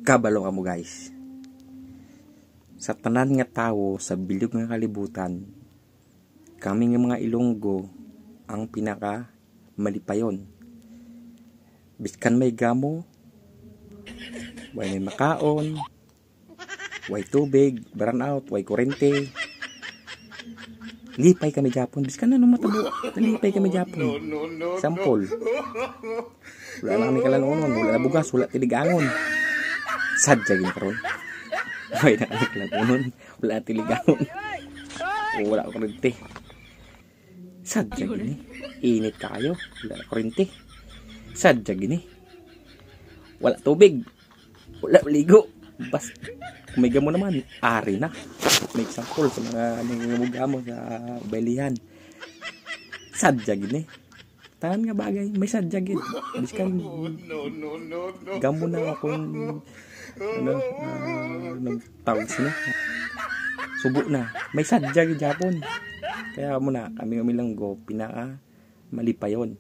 Kabalo ka mo guys. Sa tanan nga tao sa bilog nga kalibutan, kami nga mga Ilonggo ang pinaka malipayon. Biskan may gamo, way may makaon, way tubig, burnout, way kurente. Lipay kami Japon. Biskan na nung matabo. Lipay kami Japon. Sampol. Wala na kami kalanunon. Wala na bugas. Wala tiligangon. Sadya gini karon. Way na kami kalanunon. Wala na tiligangon. Wala ko kurente. Sadya gini. Init kayo. Wala na kurente. Sadya gini. Wala tubig. Wala ligo. Bas. Kung may gamo naman, ari na. May sampol sa mga gamo sa balihan. Sadya gini. Tahan nga bagay, may sadya gini. Biskan gamo na akong nagtawag sila. Subo na. May sadya gini Japon. Kaya muna, kami Ilonggo, pinaka malipayon.